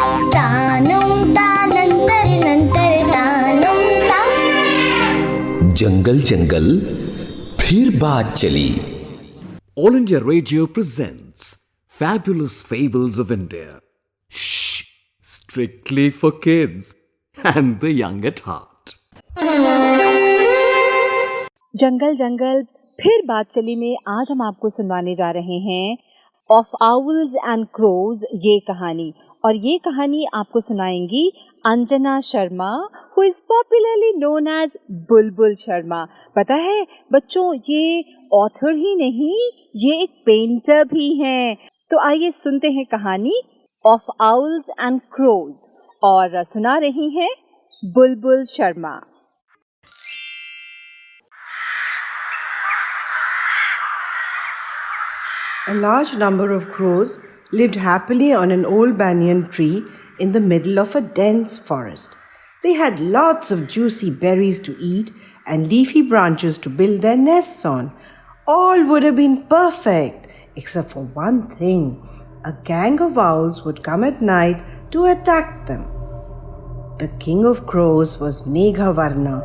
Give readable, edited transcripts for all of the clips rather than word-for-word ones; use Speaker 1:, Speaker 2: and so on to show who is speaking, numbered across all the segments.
Speaker 1: तानुम ता नंतर नंतर तानुम ता।
Speaker 2: जंगल जंगल फिर बात चली।
Speaker 3: All India Radio presents Fabulous Fables of India. Shh! Strictly for kids and the young at heart.
Speaker 4: जंगल जंगल फिर बात चली में आज हम आपको सुनवाने जा रहे हैं ऑफ आउल्स एंड क्रोज ये कहानी। और ये कहानी आपको सुनाएंगी Anjana Sharma, who is popularly known as Bulbul Sharma. पता है बच्चों, ये ऑथर ही नहीं, ये एक पेंटर भी हैं। तो आइए सुनते हैं कहानी ऑफ आउल्स एंड क्रोज, और सुना रही हैं बुलबुल Sharma.
Speaker 5: A large number of crows lived happily on an old banyan tree in the middle of a dense forest. They had lots of juicy berries to eat and leafy branches to build their nests on. All would have been perfect, except for one thing. A gang of owls would come at night to attack them. The king of crows was Meghavarna,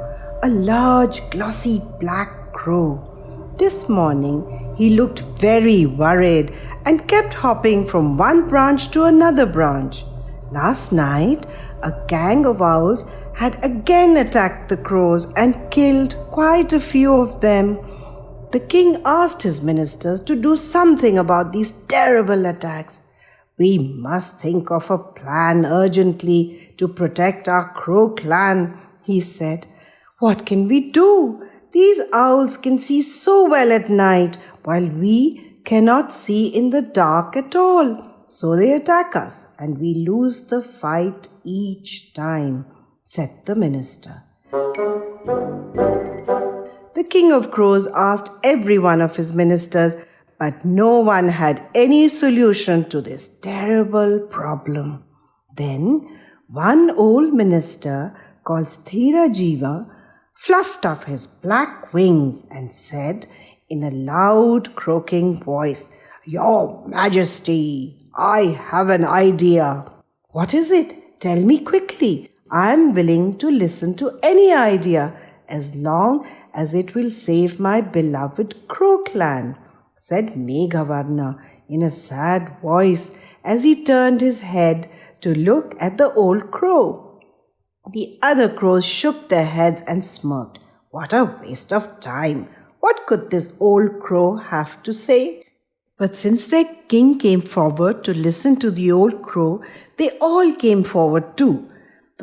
Speaker 5: a large, glossy black crow. This morning, he looked very worried and kept hopping from one branch to another branch. Last night, a gang of owls had again attacked the crows and killed quite a few of them. The king asked his ministers to do something about these terrible attacks. "We must think of a plan urgently to protect our crow clan," he said. "What can we do? These owls can see so well at night, while we cannot see in the dark at all. So they attack us, and we lose the fight each time," said the minister. The king of crows asked every one of his ministers, but no one had any solution to this terrible problem. Then one old minister called Sthira Jiva fluffed up his black wings and said in a loud, croaking voice, "Your Majesty, I have an idea." "What is it? Tell me quickly. I am willing to listen to any idea as long as it will save my beloved crow clan," said Meghavarna in a sad voice as he turned his head to look at the old crow. The other crows shook their heads and smirked. What a waste of time! What could this old crow have to say? But since their king came forward to listen to the old crow, they all came forward too.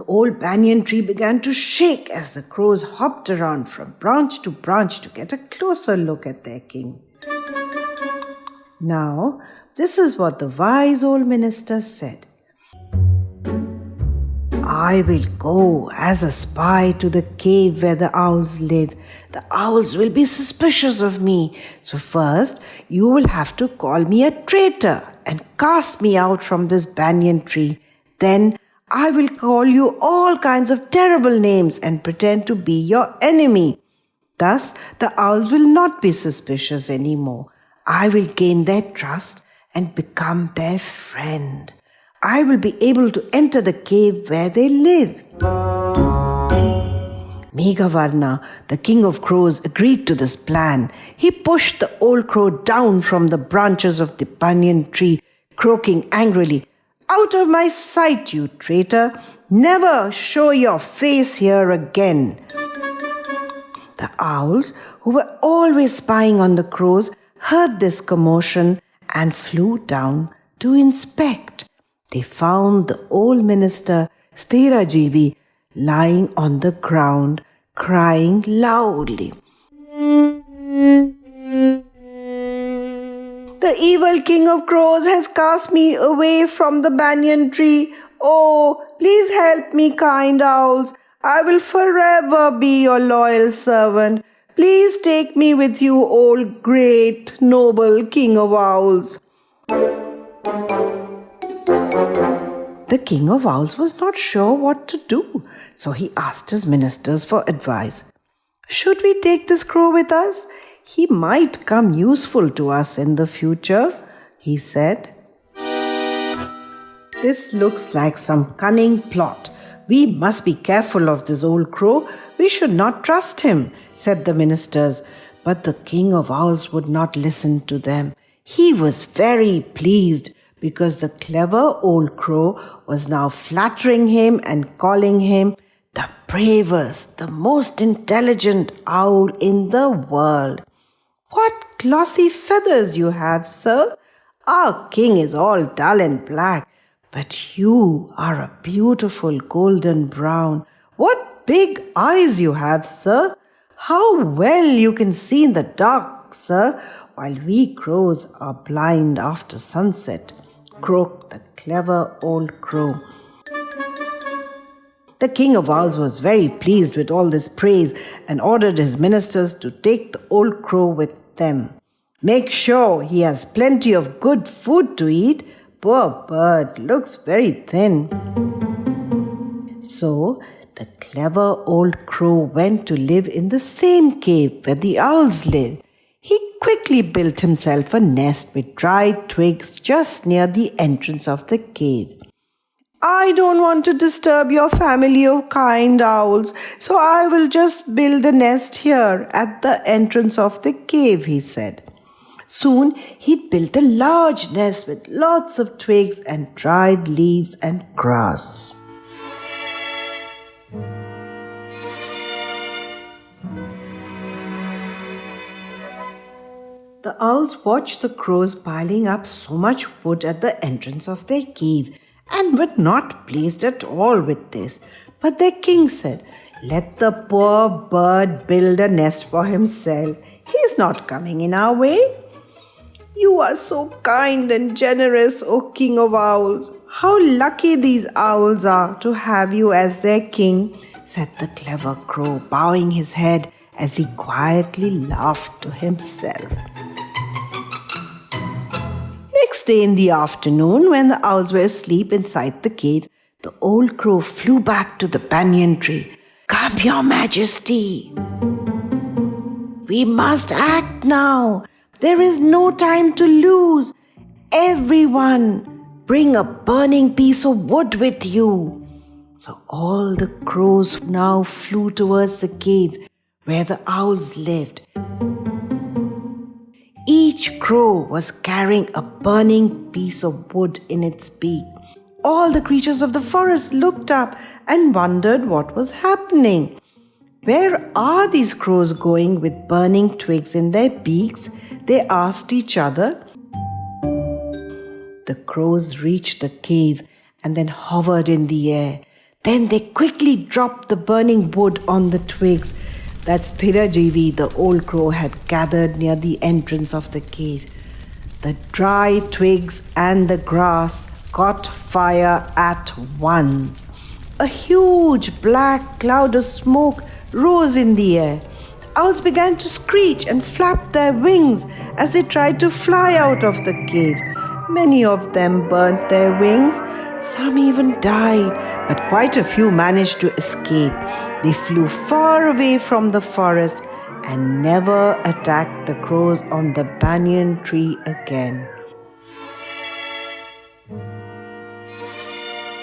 Speaker 5: The old banyan tree began to shake as the crows hopped around from branch to branch to get a closer look at their king. Now, this is what the wise old minister said. "I will go as a spy to the cave where the owls live. The owls will be suspicious of me. So first, you will have to call me a traitor and cast me out from this banyan tree. Then I will call you all kinds of terrible names and pretend to be your enemy. Thus, the owls will not be suspicious anymore. I will gain their trust and become their friend. I will be able to enter the cave where they live." Meghavarna, the king of crows, agreed to this plan. He pushed the old crow down from the branches of the banyan tree, croaking angrily, "Out of my sight, you traitor! Never show your face here again." The owls, who were always spying on the crows, heard this commotion and flew down to inspect. They found the old minister, Sthira Jivi, lying on the ground, crying loudly. "The evil king of crows has cast me away from the banyan tree. Oh, please help me, kind owls. I will forever be your loyal servant. Please take me with you, old great noble king of owls." The king of owls was not sure what to do, so he asked his ministers for advice. "Should we take this crow with us? He might come useful to us in the future," he said. This looks like some cunning plot. We must be careful of this old crow. We should not trust him, said the ministers. But the king of owls would not listen to them. He was very pleased because the clever old crow was now flattering him and calling him the bravest, the most intelligent owl in the world. What glossy feathers you have, sir! Our king is all dull and black, but you are a beautiful golden brown. What big eyes you have, sir! How well you can see in the dark, sir, while we crows are blind after sunset, croaked the clever old crow. The king of owls was very pleased with all this praise and ordered his ministers to take the old crow with them. Make sure he has plenty of good food to eat. Poor bird looks very thin. So the clever old crow went to live in the same cave where the owls lived. He quickly built himself a nest with dried twigs just near the entrance of the cave. I don't want to disturb your family of kind owls, so I will just build a nest here at the entrance of the cave, he said. Soon he built a large nest with lots of twigs and dried leaves and grass. The owls watched the crows piling up so much wood at the entrance of their cave and were not pleased at all with this. But their king said, "Let the poor bird build a nest for himself. He is not coming in our way." "You are so kind and generous, O king of owls. How lucky these owls are to have you as their king," said the clever crow, bowing his head as he quietly laughed to himself. Next day in the afternoon, when the owls were asleep inside the cave, the old crow flew back to the banyan tree. "Come, your majesty. We must act now. There is no time to lose. Everyone, bring a burning piece of wood with you." So all the crows now flew towards the cave where the owls lived. Each crow was carrying a burning piece of wood in its beak. All the creatures of the forest looked up and wondered what was happening. "Where are these crows going with burning twigs in their beaks?" they asked each other. The crows reached the cave and then hovered in the air. Then they quickly dropped the burning wood on the twigs that Sthirajivi, the old crow, had gathered near the entrance of the cave. The dry twigs and the grass caught fire at once. A huge black cloud of smoke rose in the air. Owls began to screech and flap their wings as they tried to fly out of the cave. Many of them burnt their wings. Some even died, but quite a few managed to escape. They flew far away from the forest and never attacked the crows on the banyan tree again.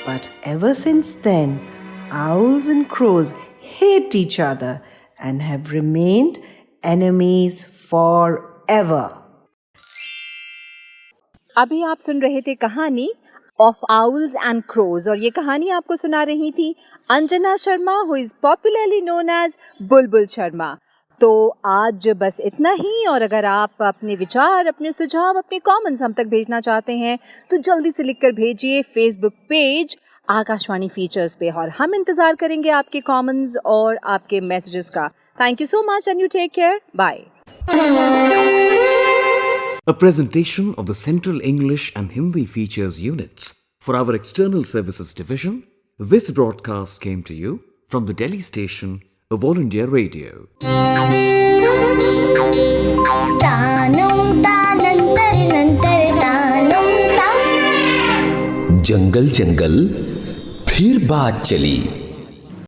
Speaker 5: But ever since then, owls and crows hate each other and have remained enemies forever.
Speaker 4: अभी आप सुन रहे थे कहानी of owls and crows और ये कहानी आपको सुना रही थी Anjana Sharma, who is popularly known as Bulbul Sharma. तो आज बस इतना ही, और अगर आप अपने विचार, अपने सुझाव, अपने कमेंट्स हम तक भेजना चाहते हैं तो जल्दी से लिखकर भेजिए फेसबुक पेज आकाशवाणी फीचर्स पे, और हम इंतजार करेंगे आपके कमेंट्स और आपके मैसेजेस का। Thank you so much and you take care, bye.
Speaker 3: A presentation of the Central English and Hindi Features units for our External Services Division. This broadcast came to you from the Delhi station of All India Radio.
Speaker 2: जंगल जंगल फिर बात चली।